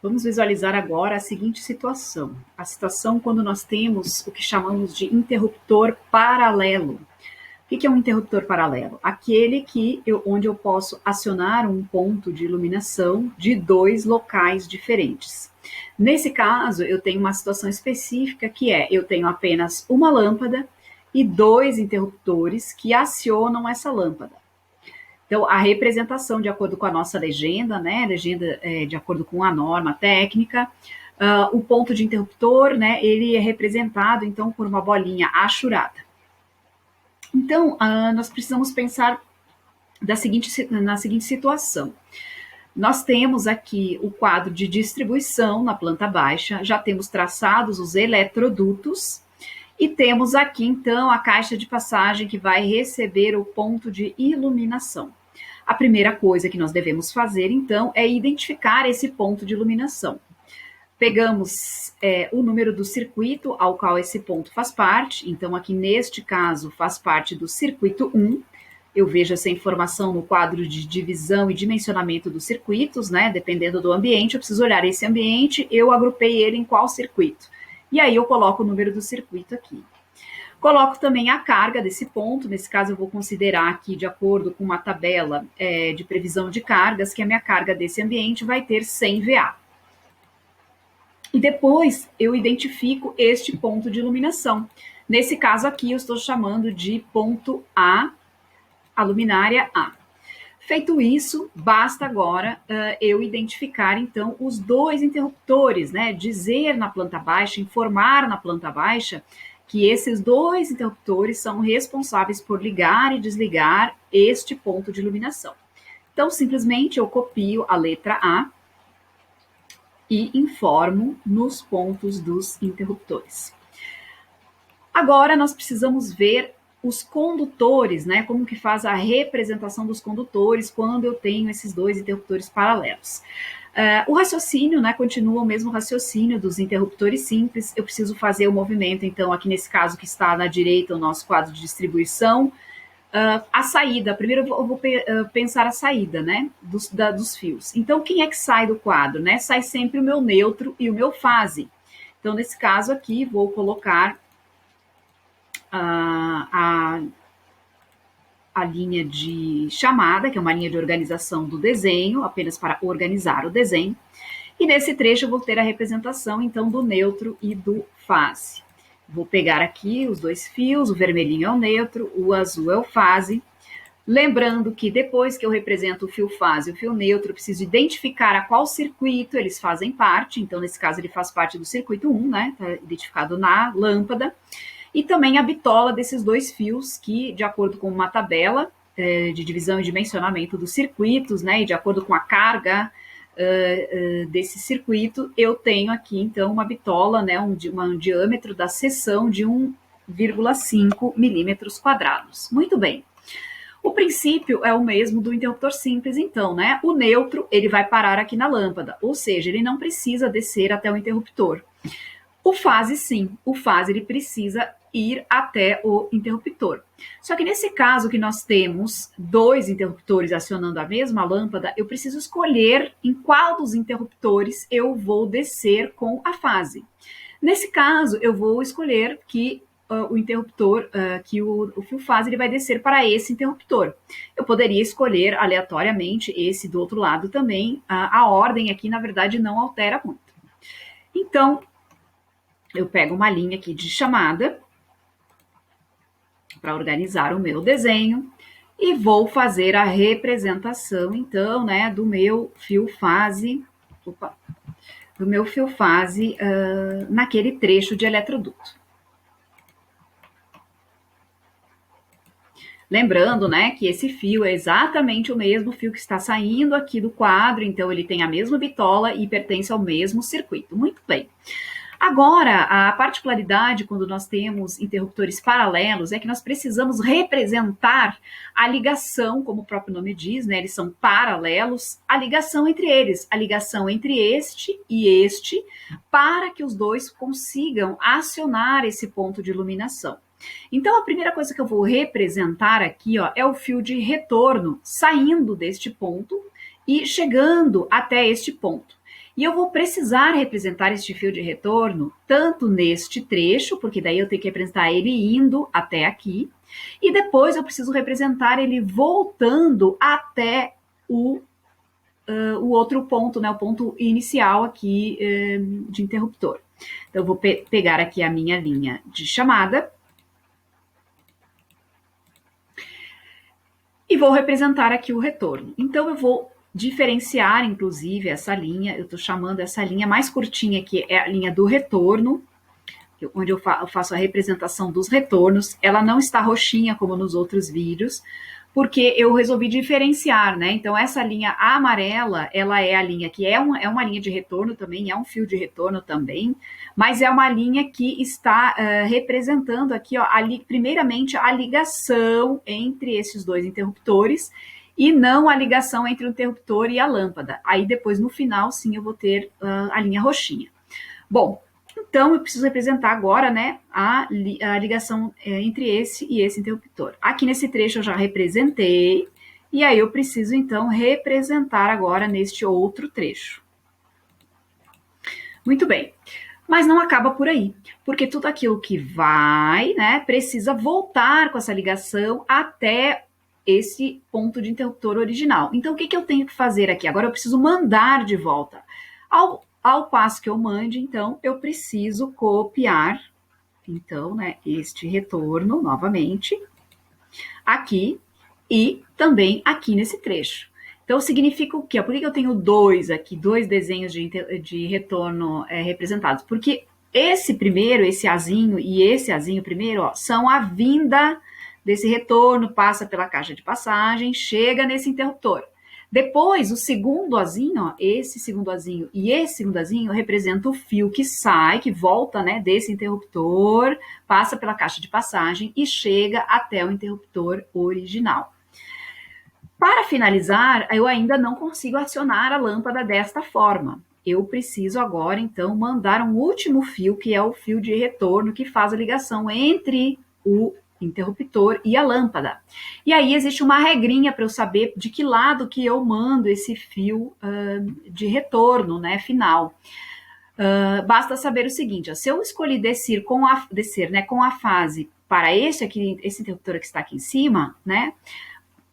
Vamos visualizar agora a seguinte situação. A situação quando nós temos o que chamamos de interruptor paralelo. O que é um interruptor paralelo? Aquele onde eu posso acionar um ponto de iluminação de dois locais diferentes. Nesse caso, eu tenho uma situação específica que eu tenho apenas uma lâmpada e dois interruptores que acionam essa lâmpada. Então, a representação, de acordo com a nossa legenda, né, de acordo com a norma técnica, o ponto de interruptor, né, ele é representado, então, por uma bolinha achurada. Então, nós precisamos pensar na seguinte situação. Nós temos aqui o quadro de distribuição na planta baixa, já temos traçados os eletrodutos, e temos aqui, então, a caixa de passagem que vai receber o ponto de iluminação. A primeira coisa que nós devemos fazer, então, é identificar esse ponto de iluminação. Pegamos o número do circuito ao qual esse ponto faz parte, então aqui neste caso faz parte do circuito 1, eu vejo essa informação no quadro de divisão e dimensionamento dos circuitos, né? Dependendo do ambiente, eu preciso olhar esse ambiente, eu agrupei ele em qual circuito. E aí eu coloco o número do circuito aqui. Coloco também a carga desse ponto, nesse caso eu vou considerar aqui, de acordo com uma tabela de previsão de cargas, que a minha carga desse ambiente vai ter 100 VA. E depois eu identifico este ponto de iluminação. Nesse caso aqui eu estou chamando de ponto A, a luminária A. Feito isso, basta agora eu identificar, então, os dois interruptores, né? Dizer na planta baixa, informar na planta baixa que esses dois interruptores são responsáveis por ligar e desligar este ponto de iluminação. Então, simplesmente eu copio a letra A e informo nos pontos dos interruptores. Agora nós precisamos ver os condutores, né? Como que faz a representação dos condutores quando eu tenho esses dois interruptores paralelos. O raciocínio, né, continua o mesmo raciocínio dos interruptores simples. Eu preciso fazer o movimento, então, aqui nesse caso que está na direita, o nosso quadro de distribuição, a saída. Primeiro eu vou pensar a saída, né, dos fios. Então, quem é que sai do quadro, né? Sai sempre o meu neutro e o meu fase. Então, nesse caso aqui, vou colocar a linha de chamada, que é uma linha de organização do desenho, apenas para organizar o desenho. E nesse trecho eu vou ter a representação, então, do neutro e do fase. Vou pegar aqui os dois fios, o vermelhinho é o neutro, o azul é o fase. Lembrando que depois que eu represento o fio fase e o fio neutro, eu preciso identificar a qual circuito eles fazem parte. Então, nesse caso, ele faz parte do circuito 1, né? Está identificado na lâmpada. E também a bitola desses dois fios que, de acordo com uma tabela de divisão e dimensionamento dos circuitos, né, e de acordo com a carga desse circuito, eu tenho aqui, então, uma bitola, né, um diâmetro da seção de 1,5 milímetros quadrados. Muito bem. O princípio é o mesmo do interruptor simples, então, né? O neutro, ele vai parar aqui na lâmpada, ou seja, ele não precisa descer até o interruptor. O fase, sim. O fase, ele precisa ir até o interruptor. Só que nesse caso que nós temos dois interruptores acionando a mesma lâmpada, eu preciso escolher em qual dos interruptores eu vou descer com a fase. Nesse caso, eu vou escolher que o interruptor, que o fio fase, ele vai descer para esse interruptor. Eu poderia escolher aleatoriamente esse do outro lado também. A ordem aqui, na verdade, não altera muito. Então, eu pego uma linha aqui de chamada para organizar o meu desenho e vou fazer a representação, então, né, do meu fio fase, naquele trecho de eletroduto. Lembrando, né, que esse fio é exatamente o mesmo fio que está saindo aqui do quadro, então ele tem a mesma bitola e pertence ao mesmo circuito. Muito bem. Agora, a particularidade quando nós temos interruptores paralelos é que nós precisamos representar a ligação, como o próprio nome diz, né? Eles são paralelos, a ligação entre eles, a ligação entre este e este, para que os dois consigam acionar esse ponto de iluminação. Então, a primeira coisa que eu vou representar aqui, ó, é o fio de retorno saindo deste ponto e chegando até este ponto. E eu vou precisar representar este fio de retorno tanto neste trecho, porque daí eu tenho que representar ele indo até aqui, e depois eu preciso representar ele voltando até o outro ponto, né, o ponto inicial aqui de interruptor. Então, eu vou pegar aqui a minha linha de chamada e vou representar aqui o retorno. Então, eu vou diferenciar, inclusive, essa linha, eu estou chamando essa linha mais curtinha, que é a linha do retorno, onde eu faço a representação dos retornos. Ela não está roxinha como nos outros vídeos, porque eu resolvi diferenciar, né? Então, essa linha amarela, ela é a linha que é uma linha de retorno também, é um fio de retorno também, mas é uma linha que está representando aqui, ó, primeiramente, a ligação entre esses dois interruptores e não a ligação entre o interruptor e a lâmpada. Aí, depois, no final, sim, eu vou ter a linha roxinha. Bom, então, eu preciso representar agora, né, a ligação entre esse e esse interruptor. Aqui nesse trecho eu já representei, e aí eu preciso, então, representar agora neste outro trecho. Muito bem, mas não acaba por aí, porque tudo aquilo que vai, né, precisa voltar com essa ligação até esse ponto de interruptor original. Então, o que eu tenho que fazer aqui? Agora eu preciso mandar de volta. Ao passo que eu mande, então, eu preciso copiar, então, né, este retorno, novamente, aqui e também aqui nesse trecho. Então, significa o quê? Por que eu tenho dois desenhos de retorno representados? Porque esse primeiro, esse azinho e esse azinho primeiro, ó, são a vinda desse retorno, passa pela caixa de passagem, chega nesse interruptor. Depois, o segundo azinho, ó, esse segundo azinho e esse segundo azinho representa o fio que sai, que volta, né, desse interruptor, passa pela caixa de passagem e chega até o interruptor original. Para finalizar, eu ainda não consigo acionar a lâmpada desta forma. Eu preciso agora, então, mandar um último fio, que é o fio de retorno, que faz a ligação entre o interruptor e a lâmpada. E aí existe uma regrinha para eu saber de que lado que eu mando esse fio de retorno, né, final. Basta saber o seguinte, ó, se eu escolher descer com a fase para esse interruptor que está aqui em cima, né,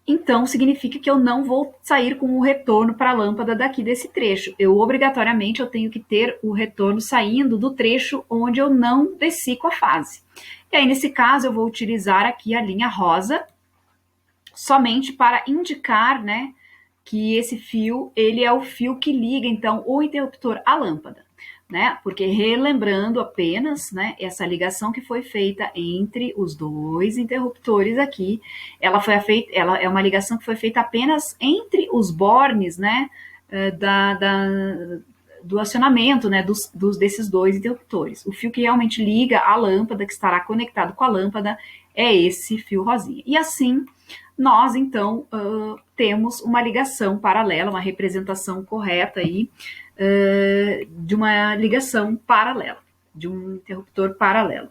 então significa que eu não vou sair com o retorno para a lâmpada daqui desse trecho. Obrigatoriamente eu tenho que ter o retorno saindo do trecho onde eu não desci com a fase. E aí, nesse caso, eu vou utilizar aqui a linha rosa, somente para indicar, né, que esse fio, ele é o fio que liga, então, o interruptor à lâmpada, né? Porque, relembrando apenas, né, essa ligação que foi feita entre os dois interruptores aqui, ela é uma ligação que foi feita apenas entre os bornes, né, do acionamento, né, desses dois interruptores. O fio que realmente liga a lâmpada, que estará conectado com a lâmpada, é esse fio rosinha. E assim, nós, então, temos uma ligação paralela, uma representação correta aí, de uma ligação paralela, de um interruptor paralelo.